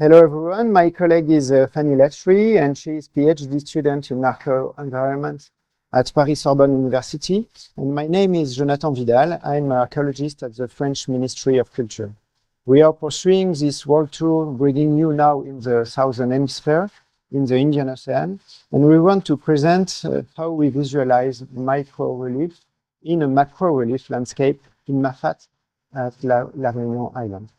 Hello everyone, my colleague is Fanny Lachery and she is PhD student in archaeoenvironment at Paris-Sorbonne University. And my name is Jonhattan Vidal. I'm an archaeologist at the French Ministry of Culture. We are pursuing this world tour, bringing you now in the Southern Hemisphere, in the Indian Ocean, and we want to present how we visualize micro-relief in a macro-relief landscape in Mafate at La Réunion Island.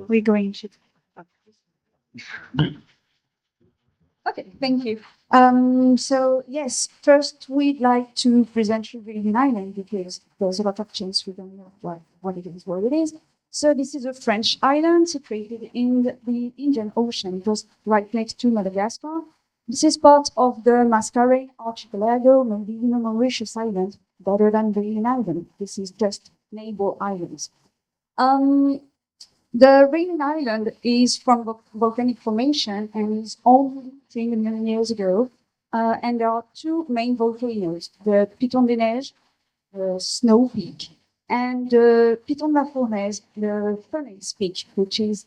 We're going to. Okay, thank you. So yes, first we'd like to present you Virgin Island because there's a lot of chance we don't know what it is, what it is. So this is a French island situated in the Indian Ocean, just right next to Madagascar. This is part of the Mascare archipelago, maybe even a Mauritius island, better than Virgin Island. This is just neighbor islands. The Virgin Island is from volcanic formation and is only 3 million years ago. And there are two main volcanoes, the Piton des Neiges, the snow peak, and the Piton de la Fournaise, the furnace peak, which is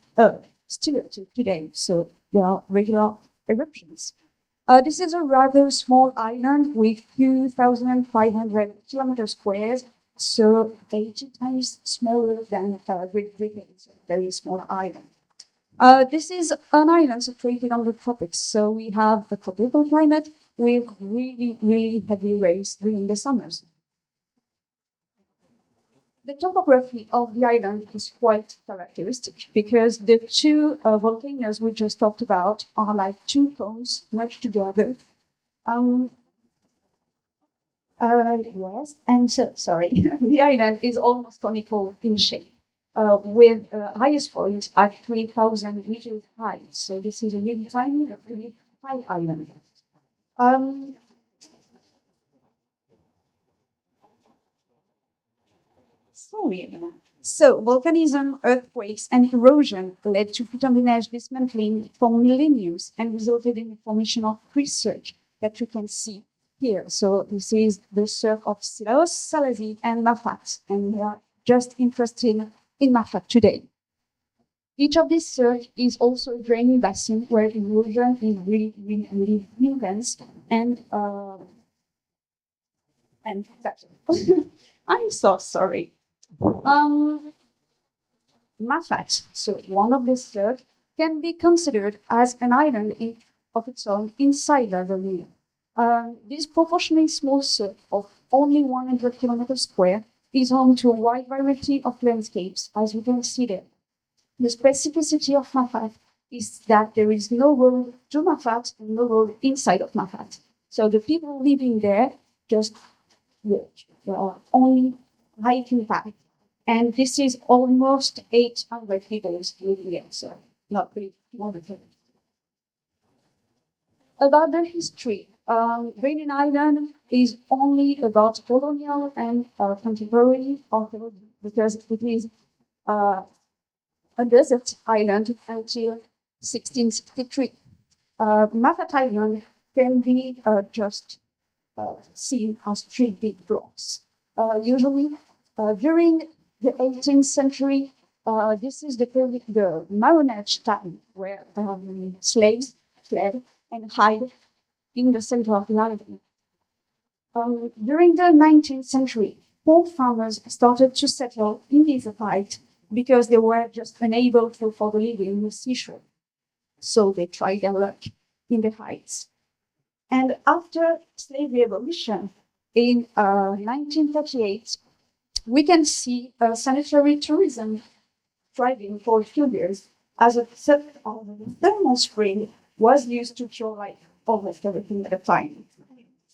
still active today. So there are regular eruptions. This is a rather small island with 2,500 kilometers squares, so 80 times smaller than Great Britain. It's a very small island. This is an island situated on the tropics, so we have a tropical climate with really, really heavy rains during the summers. The topography of the island is quite characteristic because the two volcanoes we just talked about are like two cones merged together. Yes, and so, sorry, the island is almost conical in shape, with highest point at 3,000 meters high. So this is a really tiny, really high island. Sorry. So volcanism, earthquakes, and erosion led to Piton des Neiges dismantling for millennia and resulted in the formation of research that you can see here. So this is the cirque of Silos, Salazie, and Mafate, and we are just interested in Mafate today. Each of these cirques is also a draining basin where erosion is really, really, really intense, and that's it. I'm so sorry. Mafate, so one of these cirques, can be considered as an island of its own inside La Réunion. This proportionally small cirque of only 100 kilometers square is home to a wide variety of landscapes, as you can see there. The specificity of Mafate is that there is no road to Mafate and no road inside of Mafate. So the people living there just walk. There are only hiking paths. And this is almost 800 people living there, so not really wonderful. About the history, Virgin Island is only about colonial and contemporary archaeology because it is a desert island until 1663. Mafate Island can be just seen as three big blocks. Usually, during the 18th century, this is the Marronage time where slaves fled and hide in the center of the island. During the 19th century, poor farmers started to settle in this height because they were just unable to afford a living in the seashore. So they tried their luck in the heights. And after slavery abolition in 1938, we can see sanitary tourism thriving for a few years as a thermal spring was used to cure like almost everything at a time.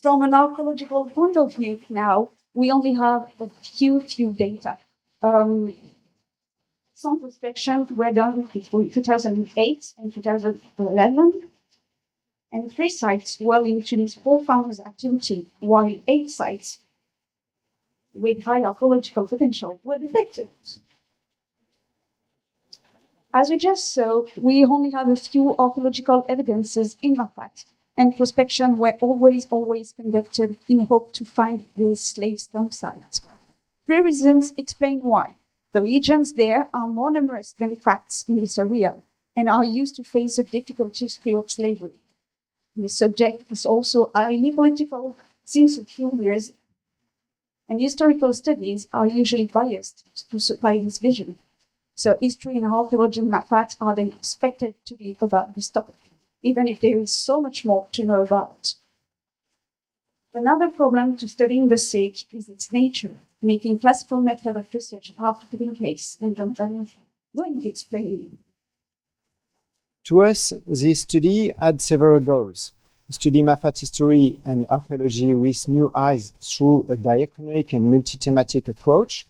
From an archaeological point of view now, we only have a few data. Some prospections were done between 2008 and 2011, and 3 sites were linked to this poor farmers' activity, while 8 sites with high archaeological potential were detected. As we just saw, we only have a few archaeological evidences in Mafate, and prospection were always conducted in hope to find these slave stone sites. Three reasons explain why. The regions there are more numerous than the facts in this area and are used to face the difficulties of slavery. The subject is also highly political since a few years, and historical studies are usually biased to supply this vision. So history and archaeology in Mafate are then expected to be about this topic, even if there is so much more to know about. Another problem to studying the sage is its nature, making classical method of research hard to put in place, and Jonhattan is going to explain. To us, this study had several goals. Study Mafate history and archaeology with new eyes through a diachronic and multi-thematic approach,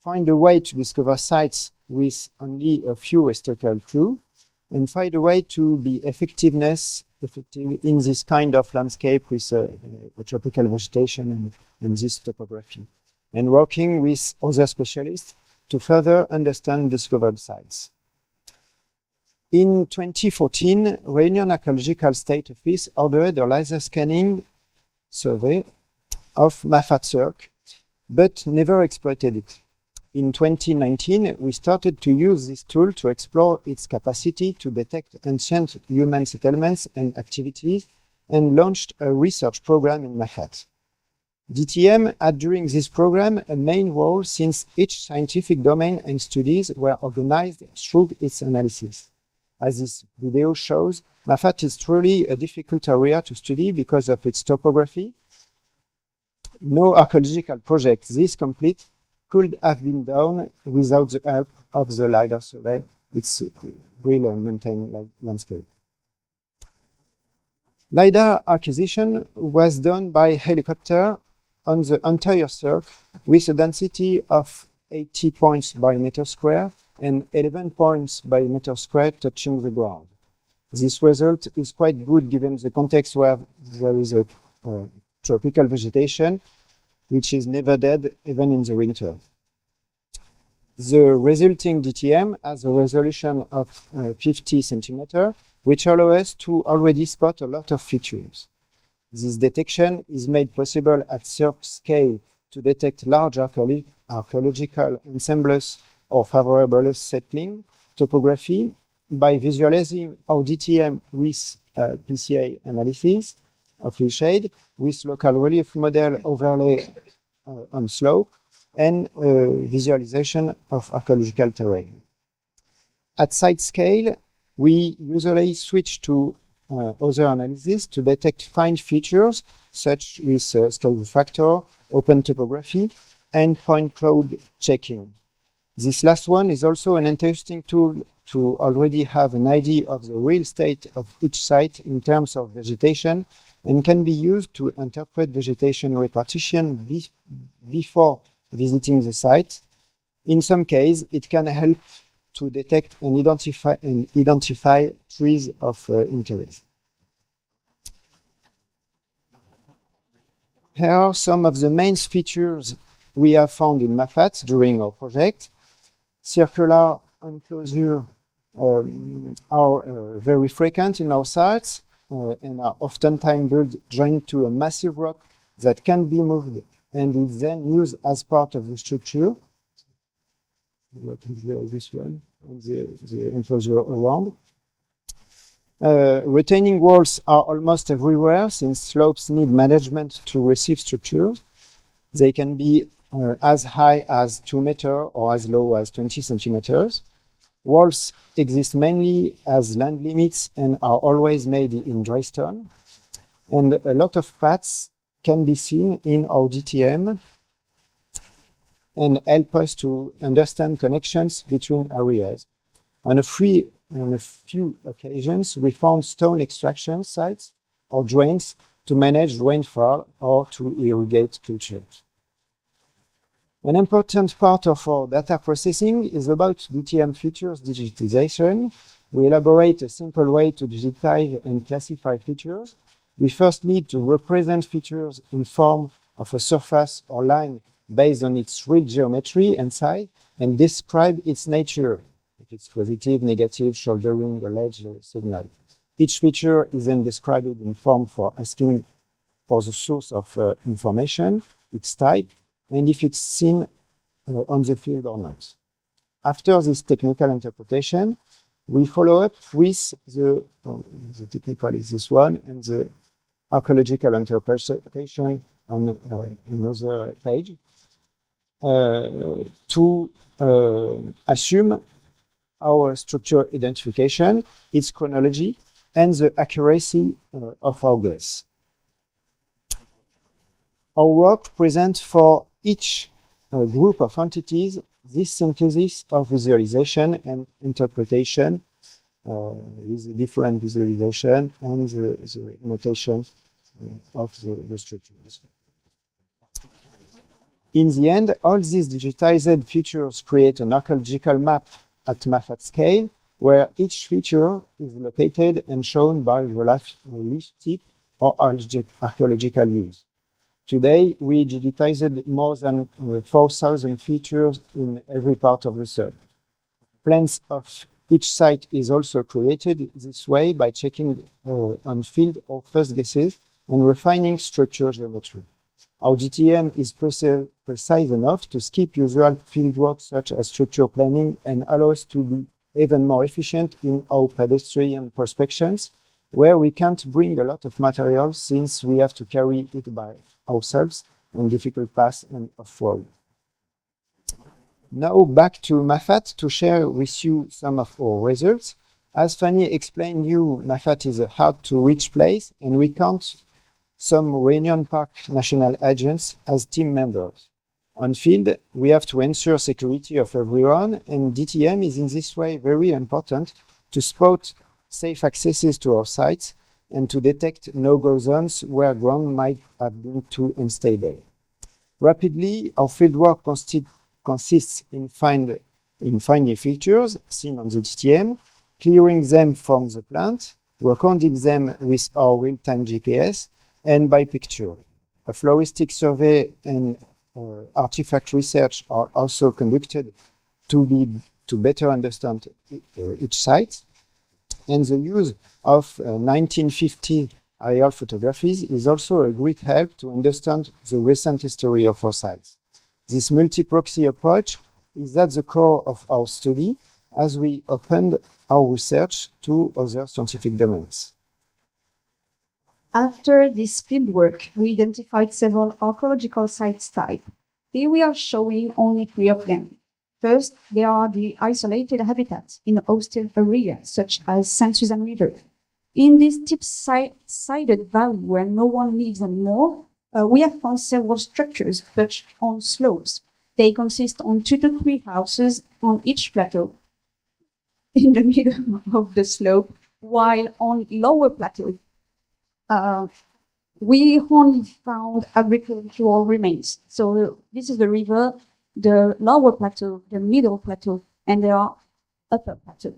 find a way to discover sites with only a few historical clues, and find a way to be effective in this kind of landscape with a tropical vegetation and this topography, and working with other specialists to further understand discovered sites. In 2014, Réunion Archaeological State Office ordered a laser scanning survey of Mafate Cirque, but never exploited it. In 2019, we started to use this tool to explore its capacity to detect ancient human settlements and activities, and launched a research program in Mafate. DTM had during this program a main role since each scientific domain and studies were organized through its analysis. As this video shows, Mafate is truly a difficult area to study because of its topography. No archaeological project this complete could have been done without the help of the LiDAR survey. It's a real mountain landscape. LiDAR acquisition was done by helicopter on the entire cirque with a density of 80 points by meter square and 11 points by meter square touching the ground. This result is quite good given the context where there is a tropical vegetation, which is never dead even in the winter. The resulting DTM has a resolution of 50 centimeters, which allows us to already spot a lot of features. This detection is made possible at Cirque scale to detect large archaeological ensembles or favorable settling topography by visualizing our DTM with PCA analysis of hillshade, with local relief model overlay on slope, and visualization of archaeological terrain. At site scale, we usually switch to other analysis to detect fine features such as scale factor, open topography, and point cloud checking. This last one is also an interesting tool to already have an idea of the real state of each site in terms of vegetation, and can be used to interpret vegetation repartition before visiting the site. In some cases, it can help to detect and identify trees of interest. Here are some of the main features we have found in Mafate during our project. Circular enclosures are very frequent in our sites and are oftentimes built joined to a massive rock that can be moved and is then used as part of the structure. What is this one? The enclosure around. Retaining walls are almost everywhere since slopes need management to receive structures. They can be as high as 2 meters or as low as 20 centimeters. Walls exist mainly as land limits and are always made in dry stone. And a lot of paths can be seen in our DTM and help us to understand connections between areas. On a few occasions, we found stone extraction sites or drains to manage rainfall or to irrigate cultures. An important part of our data processing is about DTM features digitization. We elaborate a simple way to digitize and classify features. We first need to represent features in form of a surface or line based on its real geometry and size, and describe its nature. If it's positive, negative, shouldering, the ledge signal. Each feature is then described in form for asking for the source of information, its type, and if it's seen on the field or not. After this technical interpretation, we follow up with the technical is this one, and the archaeological interpretation on another page to assume our structure identification, its chronology, and the accuracy of our guess. Our work presents for each group of entities this synthesis of visualization and interpretation with different visualization and the notation of the structures. In the end, all these digitized features create an archaeological map at Mafate scale, where each feature is located and shown by relief tip or archaeological use. Today, we digitized more than 4,000 features in every part of the survey. Plans of each site is also created this way by checking on field or first guesses and refining structure geometry. Our GTM is precise enough to skip usual fieldwork such as structure planning and allow us to be even more efficient in our pedestrian prospections, where we can't bring a lot of material since we have to carry it by ourselves on difficult paths and off-road. Now back to Mafate to share with you some of our results. As Fanny explained you, Mafate is a hard-to-reach place, and we count some Réunion Park national agents as team members. On field, we have to ensure security of everyone, and DTM is in this way very important to spot safe accesses to our sites and to detect no-go zones where ground might have been too unstable. Rapidly, our fieldwork consists in finding features seen on the DTM, clearing them from the plant, recording them with our real-time GPS, and by picture. A floristic survey and artifact research are also conducted to better understand each site. And the use of 1950 aerial photographies is also a great help to understand the recent history of our sites. This multi-proxy approach is at the core of our study as we opened our research to other scientific domains. After this fieldwork, we identified several archaeological site types. Here we are showing only 3 of them. First, there are the isolated habitats in the coastal areas, such as St. Susan River. In this steep-sided valley where no one lives anymore, we have found several structures perched on slopes. They consist of 2 to 3 houses on each plateau in the middle of the slope, while on lower plateau, we only found agricultural remains. So this is the river, the lower plateau, the middle plateau, and there are upper plateau.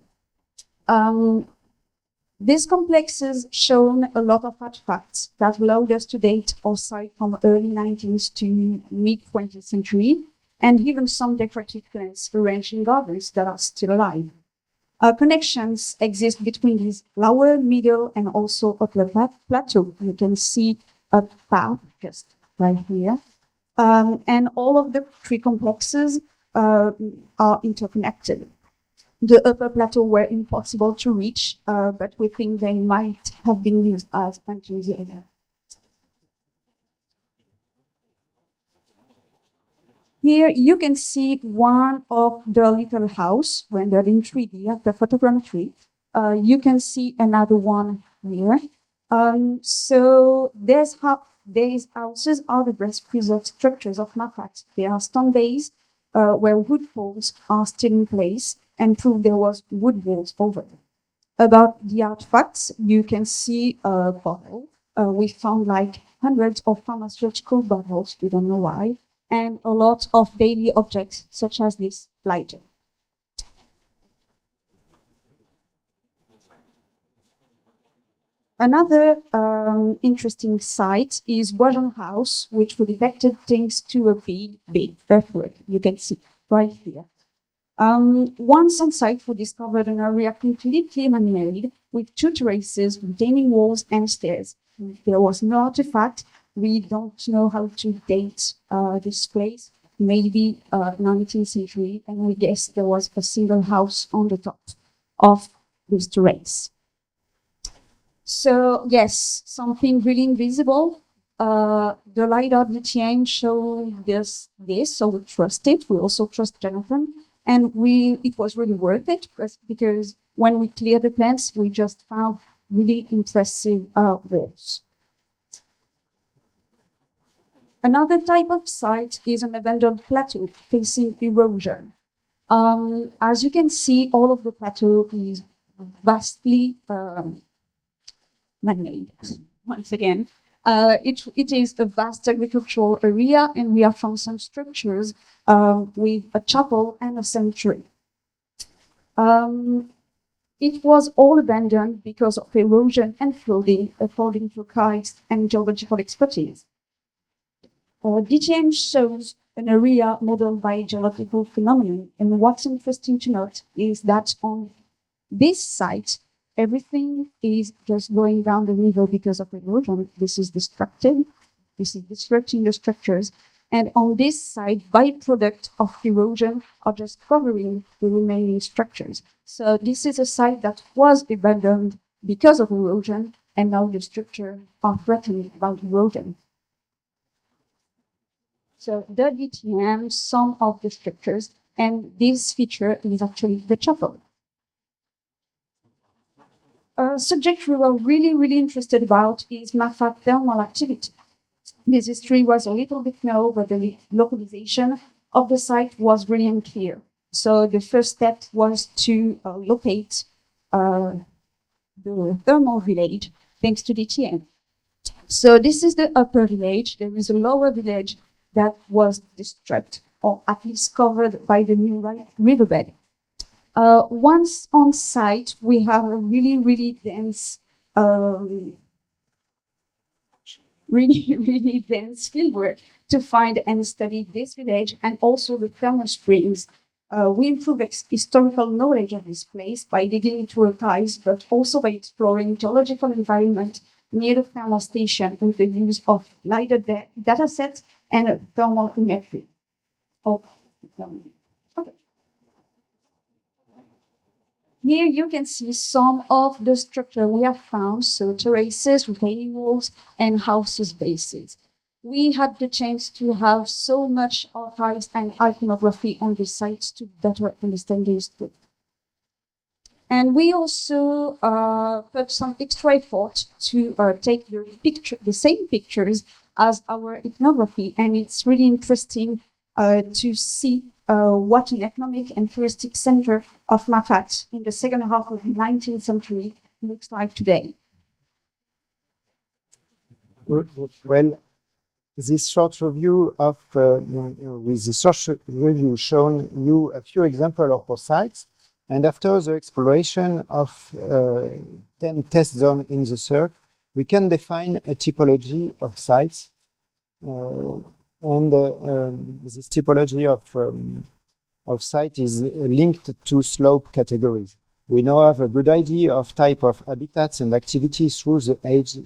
These complexes shown a lot of artifacts that allowed us to date our site from early 19th to mid-20th century, and even some decorative plants arranged in gardens that are still alive. Connections exist between these lower, middle, and also upper plateau. You can see a path just right here. And all of the 3 complexes are interconnected. The upper plateau were impossible to reach, but we think they might have been used as entries area. Here you can see one of the little house rendered in 3D at the photogrammetry. You can see another one here. So these houses are the best preserved structures of Mafate. They are stone base where wood poles are still in place and prove there was wood walls over them. About the artifacts, you can see a bottle. We found like hundreds of pharmaceutical bottles, we don't know why, and a lot of daily objects such as this lighter. Another interesting site is Boisjon House, which we detected thanks to a big earthwork. You can see right here. Once on site, we discovered an area completely man-made with 2 terraces, retaining walls and stairs. There was no artifact. We don't know how to date this place, maybe 19th century, and we guess there was a single house on the top of this terrace. So yes, something really invisible. The LiDAR DTM showed this, so we trust it. We also trust Jonhattan, and it was really worth it because when we cleared the plants, we just found really impressive walls. Another type of site is an abandoned plateau facing erosion. As you can see, all of the plateau is vastly man-made. Once again, it is a vast agricultural area, and we have found some structures with a chapel and a cemetery. It was all abandoned because of erosion and flooding, according to archaeologists and geological expertise. DTM shows an area modeled by geological phenomenon, and what's interesting to note is that on this site, everything is just going down the river because of erosion. This is destructive. This is disrupting the structures. And on this side, byproduct of erosion are just covering the remaining structures. So this is a site that was abandoned because of erosion, and now the structures are threatened by erosion. So the DTM, some of the structures, and this feature is actually the chapel. A subject we were really interested about is Mafate thermal activity. This history was a little bit known, but the localization of the site was really unclear. So the first step was to locate the thermal village, thanks to DTM. So this is the upper village. There is a lower village that was destroyed, or at least covered by the new riverbed. Once on site, we have a really dense, really dense fieldwork to find and study this village and also the thermal springs. We improve historical knowledge of this place by digging into archives, but also by exploring geological environment near the thermal station with the use of LiDAR data sets and a thermal imagery. Okay. Here you can see some of the structure we have found, so terraces, retaining walls, and houses bases. We had the chance to have so much archives and iconography on these sites to better understand the history. And we also put some extra effort to take the same pictures as our ethnography, and it's really interesting to see what an economic and touristic center of Mafate in the second half of the 19th century looks like today. Well, this short review of with the short review shown you a few examples of our sites, and after the exploration of 10 test zones in the cirque, we can define a typology of sites, and this typology of site is linked to slope categories. We now have a good idea of type of habitats and activities through the ages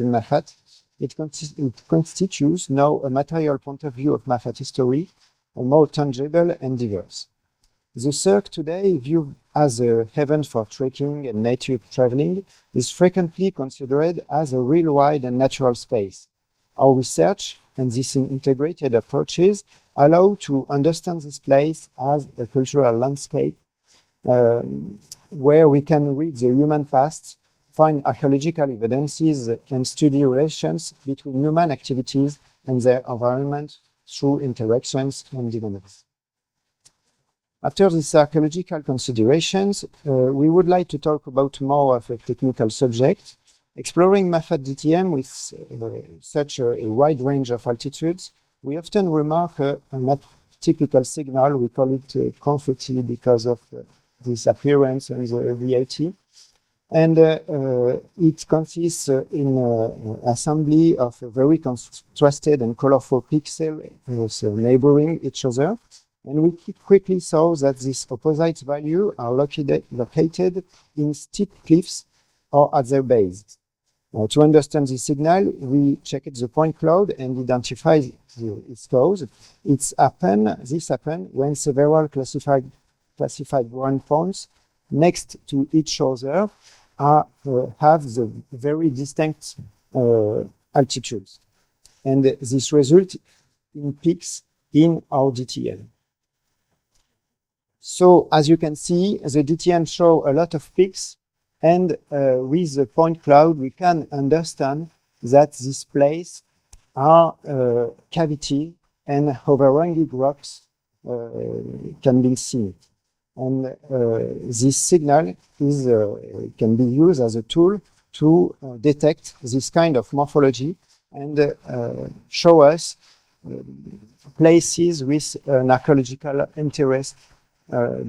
in Mafate. It constitutes now a material point of view of Mafate history, more tangible and diverse. The cirque today, viewed as a haven for trekking and nature traveling, is frequently considered as a real wild and natural space. Our research and these integrated approaches allow to understand this place as a cultural landscape where we can read the human past, find archaeological evidences, and study relations between human activities and their environment through interactions and developments. After these archaeological considerations, we would like to talk about more of a technical subject. Exploring Mafate DTM with such a wide range of altitudes, we often remark a typical signal. We call it confetti because of this appearance and the VLT. And it consists in an assembly of very contrasted and colorful pixels neighboring each other. And we quickly saw that these opposite values are located in steep cliffs or at their base. To understand the signal, we checked the point cloud and identified its cause. This happened when several classified ground points next to each other have the very distinct altitudes. And this results in peaks in our DTN. So as you can see, the DTN show a lot of peaks, and with the point cloud, we can understand that this place are cavity and overhanging rocks can be seen. And this signal is can be used as a tool to detect this kind of morphology and show us places with an archaeological interest,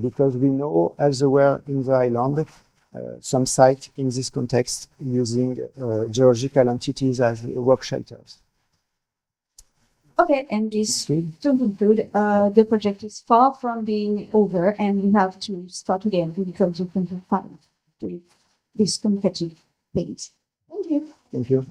because we know elsewhere in the island some site in this context using geological entities as rock shelters. Okay, and this to conclude, the project is far from being over, and we have to start again because we can find this competitive phase. Thank you. Thank you.